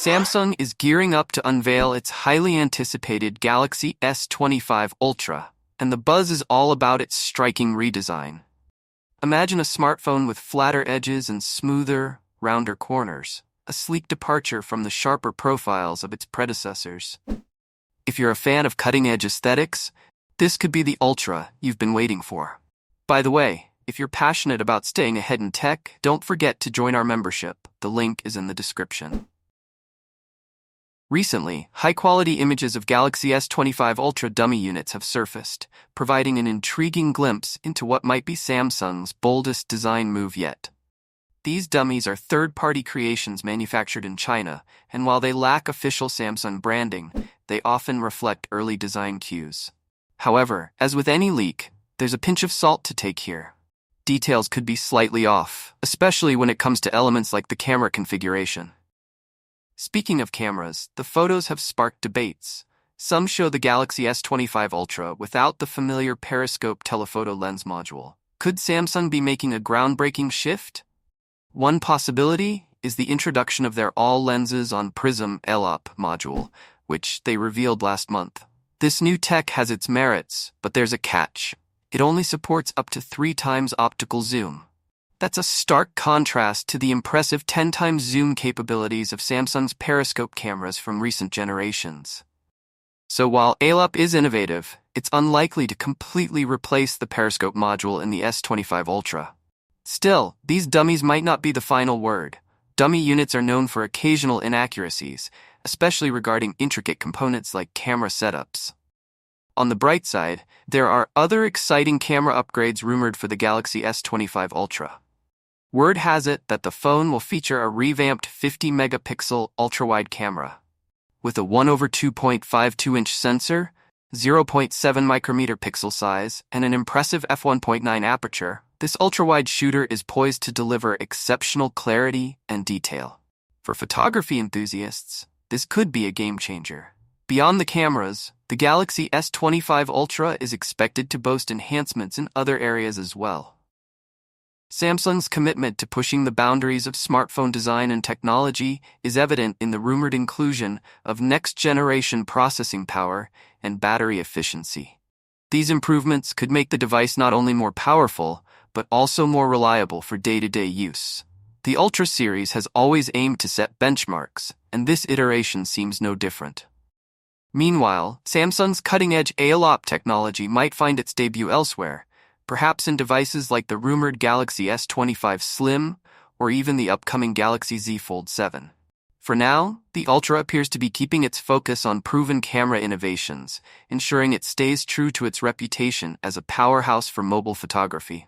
Samsung is gearing up to unveil its highly anticipated Galaxy S25 Ultra, and the buzz is all about its striking redesign. Imagine a smartphone with flatter edges and smoother, rounder corners, a sleek departure from the sharper profiles of its predecessors. If you're a fan of cutting-edge aesthetics, this could be the Ultra you've been waiting for. By the way, if you're passionate about staying ahead in tech, don't forget to join our membership. The link is in the description. Recently, high-quality images of Galaxy S25 Ultra dummy units have surfaced, providing an intriguing glimpse into what might be Samsung's boldest design move yet. These dummies are third-party creations manufactured in China, and while they lack official Samsung branding, they often reflect early design cues. However, as with any leak, there's a pinch of salt to take here. Details could be slightly off, especially when it comes to elements like the camera configuration. Speaking of cameras, the photos have sparked debates. Some show the Galaxy S25 Ultra without the familiar periscope telephoto lens module. Could Samsung be making a groundbreaking shift? One possibility is the introduction of their all-lenses-on prism LOP module, which they revealed last month. This new tech has its merits, but there's a catch. It only supports up to 3 times optical zoom. That's a stark contrast to the impressive 10 times zoom capabilities of Samsung's periscope cameras from recent generations. So while ALOP is innovative, it's unlikely to completely replace the periscope module in the S25 Ultra. Still, these dummies might not be the final word. Dummy units are known for occasional inaccuracies, especially regarding intricate components like camera setups. On the bright side, there are other exciting camera upgrades rumored for the Galaxy S25 Ultra. Word has it that the phone will feature a revamped 50-megapixel ultra-wide camera. With a 1/2.52-inch sensor, 0.7 micrometer pixel size, and an impressive f1.9 aperture, this ultra-wide shooter is poised to deliver exceptional clarity and detail. For photography enthusiasts, this could be a game-changer. Beyond the cameras, the Galaxy S25 Ultra is expected to boast enhancements in other areas as well. Samsung's commitment to pushing the boundaries of smartphone design and technology is evident in the rumored inclusion of next-generation processing power and battery efficiency. These improvements could make the device not only more powerful, but also more reliable for day-to-day use. The Ultra series has always aimed to set benchmarks, and this iteration seems no different. Meanwhile, Samsung's cutting-edge ALOP technology might find its debut elsewhere, perhaps in devices like the rumored Galaxy S25 Slim or even the upcoming Galaxy Z Fold 7. For now, the Ultra appears to be keeping its focus on proven camera innovations, ensuring it stays true to its reputation as a powerhouse for mobile photography.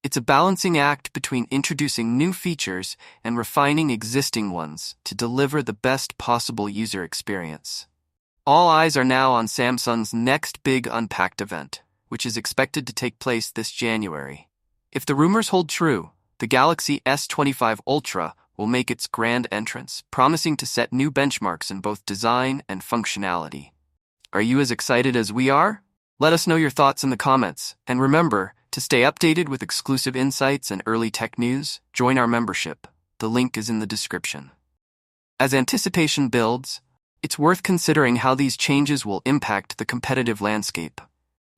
It's a balancing act between introducing new features and refining existing ones to deliver the best possible user experience. All eyes are now on Samsung's next big Unpacked event, which is expected to take place this January. If the rumors hold true, the Galaxy S25 Ultra will make its grand entrance, promising to set new benchmarks in both design and functionality. Are you as excited as we are? Let us know your thoughts in the comments, and remember, to stay updated with exclusive insights and early tech news, join our membership. The link is in the description. As anticipation builds, it's worth considering how these changes will impact the competitive landscape.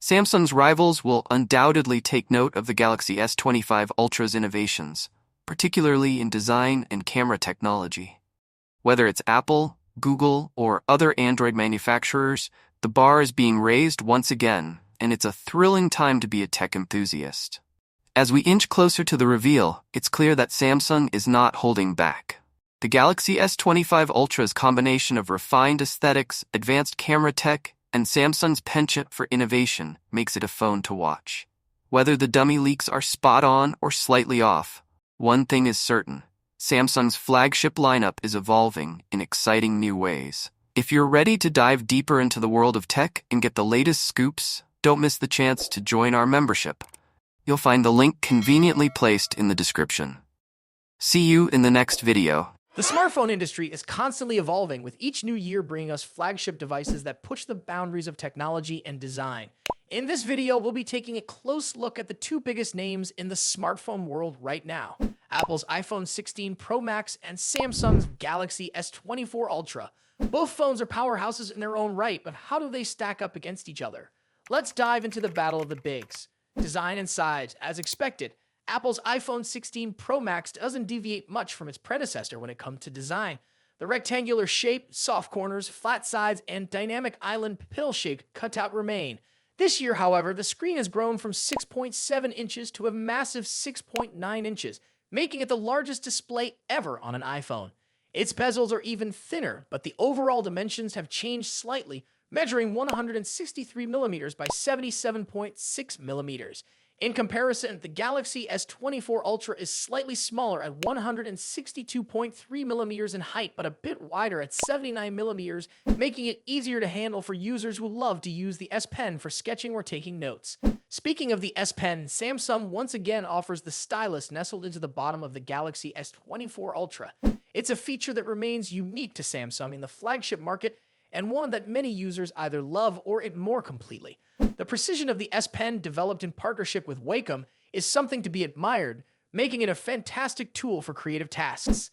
Samsung's rivals will undoubtedly take note of the Galaxy S25 Ultra's innovations, particularly in design and camera technology. Whether it's Apple, Google, or other Android manufacturers, the bar is being raised once again, and it's a thrilling time to be a tech enthusiast. As we inch closer to the reveal, it's clear that Samsung is not holding back. The Galaxy S25 Ultra's combination of refined aesthetics, advanced camera tech, and Samsung's penchant for innovation makes it a phone to watch. Whether the dummy leaks are spot on or slightly off, one thing is certain: Samsung's flagship lineup is evolving in exciting new ways. If you're ready to dive deeper into the world of tech and get the latest scoops, don't miss the chance to join our membership. You'll find the link conveniently placed in the description. See you in the next video. The smartphone industry is constantly evolving, with each new year bringing us flagship devices that push the boundaries of technology and design. In this video, we'll be taking a close look at the two biggest names in the smartphone world right now: Apple's iPhone 16 Pro Max and Samsung's Galaxy S24 Ultra. Both phones are powerhouses in their own right, but how do they stack up against each other? Let's dive into the battle of the bigs. Design and size. As expected, Apple's iPhone 16 Pro Max doesn't deviate much from its predecessor when it comes to design. The rectangular shape, soft corners, flat sides, and dynamic island pill-shaped cutout remain. This year, however, the screen has grown from 6.7 inches to a massive 6.9 inches, making it the largest display ever on an iPhone. Its bezels are even thinner, but the overall dimensions have changed slightly, measuring 163 millimeters by 77.6 millimeters. In comparison, the Galaxy S24 Ultra is slightly smaller at 162.3 millimeters in height, but a bit wider at 79 millimeters, making it easier to handle for users who love to use the S Pen for sketching or taking notes. Speaking of the S Pen, Samsung once again offers the stylus nestled into the bottom of the Galaxy S24 Ultra. It's a feature that remains unique to Samsung in the flagship market, and one that many users either love or ignore completely. The precision of the S Pen, developed in partnership with Wacom, is something to be admired, making it a fantastic tool for creative tasks.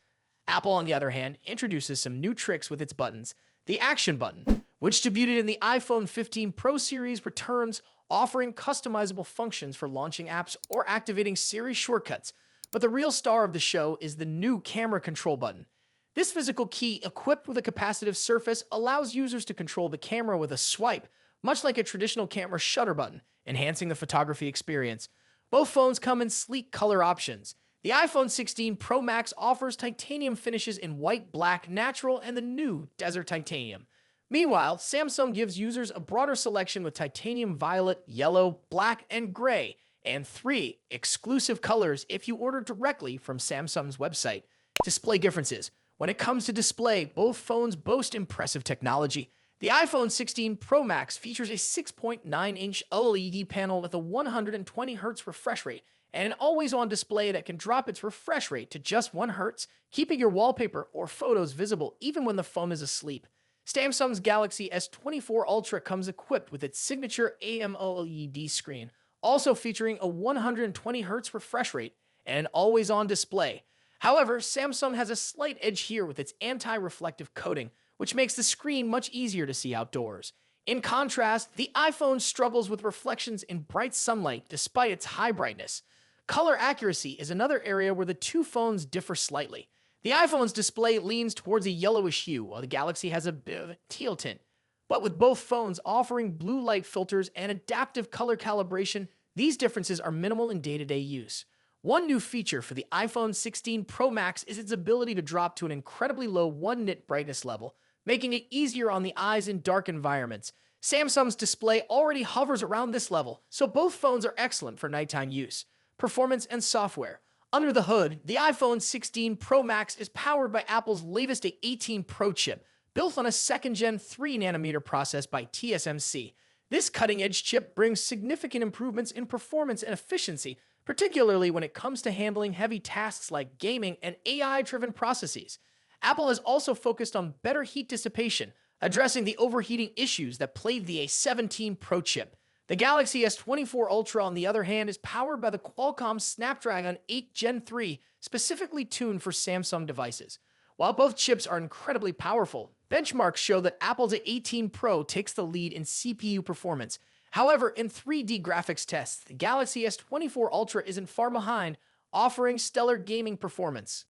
Apple, on the other hand, introduces some new tricks with its buttons. The Action button, which debuted in the iPhone 15 Pro series, returns, offering customizable functions for launching apps or activating Siri shortcuts. But the real star of the show is the new Camera Control button. This physical key, equipped with a capacitive surface, allows users to control the camera with a swipe, much like a traditional camera shutter button, enhancing the photography experience. Both phones come in sleek color options. The iPhone 16 Pro Max offers titanium finishes in white, black, natural, and the new Desert Titanium. Meanwhile, Samsung gives users a broader selection with titanium violet, yellow, black, and gray, and 3 exclusive colors if you order directly from Samsung's website. Display differences. When it comes to display, both phones boast impressive technology. The iPhone 16 Pro Max features a 6.9-inch OLED panel with a 120Hz refresh rate and an always-on display that can drop its refresh rate to just 1 Hz, keeping your wallpaper or photos visible even when the phone is asleep. Samsung's Galaxy S24 Ultra comes equipped with its signature AMOLED screen, also featuring a 120Hz refresh rate and an always-on display. However, Samsung has a slight edge here with its anti-reflective coating, which makes the screen much easier to see outdoors. In contrast, the iPhone struggles with reflections in bright sunlight despite its high brightness. Color accuracy is another area where the two phones differ slightly. The iPhone's display leans towards a yellowish hue, while the Galaxy has a bit of a teal tint. But with both phones offering blue light filters and adaptive color calibration, these differences are minimal in day-to-day use. One new feature for the iPhone 16 Pro Max is its ability to drop to an incredibly low 1-nit brightness level, making it easier on the eyes in dark environments. Samsung's display already hovers around this level, so both phones are excellent for nighttime use. Performance and software. Under the hood, the iPhone 16 Pro Max is powered by Apple's latest A18 Pro chip, built on a second-gen 3nm process by TSMC. This cutting-edge chip brings significant improvements in performance and efficiency, particularly when it comes to handling heavy tasks like gaming and AI-driven processes. Apple has also focused on better heat dissipation, addressing the overheating issues that plagued the A17 Pro chip. The Galaxy S24 Ultra, on the other hand, is powered by the Qualcomm Snapdragon 8 Gen 3, specifically tuned for Samsung devices. While both chips are incredibly powerful, benchmarks show that Apple's A18 Pro takes the lead in CPU performance. However, in 3D graphics tests, the Galaxy S24 Ultra isn't far behind, offering stellar gaming performance.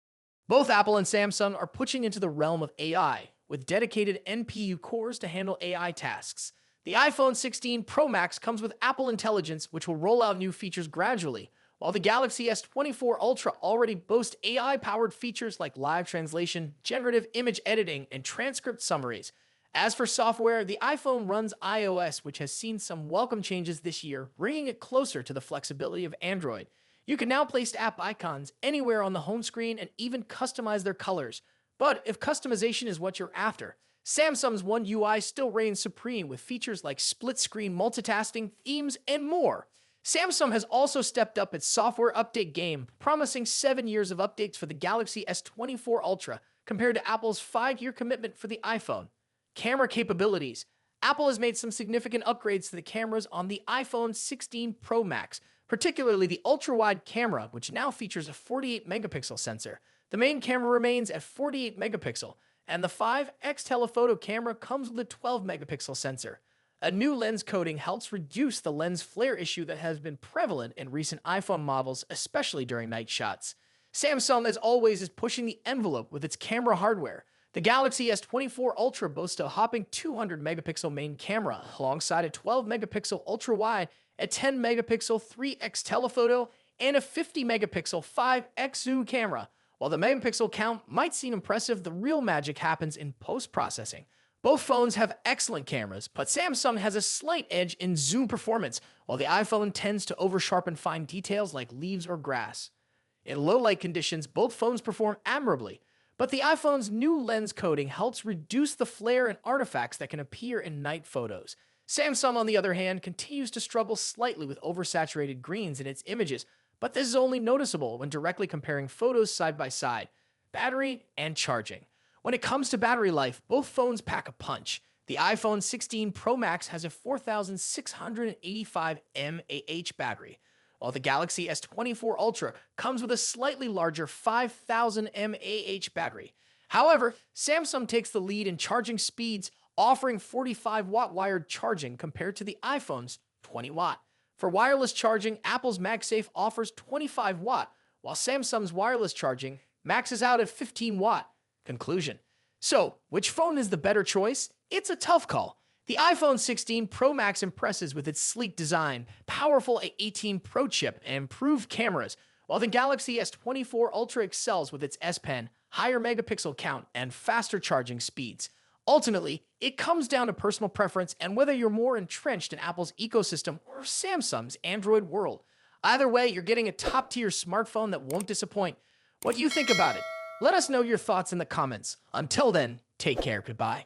Both Apple and Samsung are pushing into the realm of AI, with dedicated NPU cores to handle AI tasks. The iPhone 16 Pro Max comes with Apple Intelligence, which will roll out new features gradually, while the Galaxy S24 Ultra already boasts AI-powered features like live translation, generative image editing, and transcript summaries. As for software, the iPhone runs iOS, which has seen some welcome changes this year, bringing it closer to the flexibility of Android. You can now place app icons anywhere on the home screen and even customize their colors. But if customization is what you're after, Samsung's One UI still reigns supreme with features like split-screen multitasking, themes, and more. Samsung has also stepped up its software update game, promising 7 years of updates for the Galaxy S24 Ultra, compared to Apple's 5-year commitment for the iPhone. Camera capabilities. Apple has made some significant upgrades to the cameras on the iPhone 16 Pro Max, particularly the ultra-wide camera, which now features a 48 megapixel sensor. The main camera remains at 48 megapixel, and the 5x telephoto camera comes with a 12 megapixel sensor. A new lens coating helps reduce the lens flare issue that has been prevalent in recent iPhone models, especially during night shots. Samsung, as always, is pushing the envelope with its camera hardware. The Galaxy S24 Ultra boasts a hopping 200 megapixel main camera, alongside a 12 megapixel ultra-wide, a 10 megapixel 3x telephoto, and a 50 megapixel 5x zoom camera. While the megapixel count might seem impressive, the real magic happens in post-processing. Both phones have excellent cameras, but Samsung has a slight edge in zoom performance, while the iPhone tends to over-sharpen fine details like leaves or grass. In low-light conditions, both phones perform admirably, but the iPhone's new lens coating helps reduce the flare and artifacts that can appear in night photos. Samsung, on the other hand, continues to struggle slightly with oversaturated greens in its images, but this is only noticeable when directly comparing photos side by side. Battery and charging. When it comes to battery life, both phones pack a punch. The iPhone 16 Pro Max has a 4,685 mAh battery, while the Galaxy S24 Ultra comes with a slightly larger 5,000 mAh battery. However, Samsung takes the lead in charging speeds, offering 45-watt wired charging compared to the iPhone's 20-watt. For wireless charging, Apple's MagSafe offers 25-watt, while Samsung's wireless charging maxes out at 15-watt. Conclusion. So, which phone is the better choice? It's a tough call. The iPhone 16 Pro Max impresses with its sleek design, powerful A18 Pro chip, and improved cameras, while the Galaxy S24 Ultra excels with its S Pen, higher megapixel count, and faster charging speeds. Ultimately, it comes down to personal preference and whether you're more entrenched in Apple's ecosystem or Samsung's Android world. Either way, you're getting a top-tier smartphone that won't disappoint. What do you think about it? Let us know your thoughts in the comments. Until then, take care. Goodbye.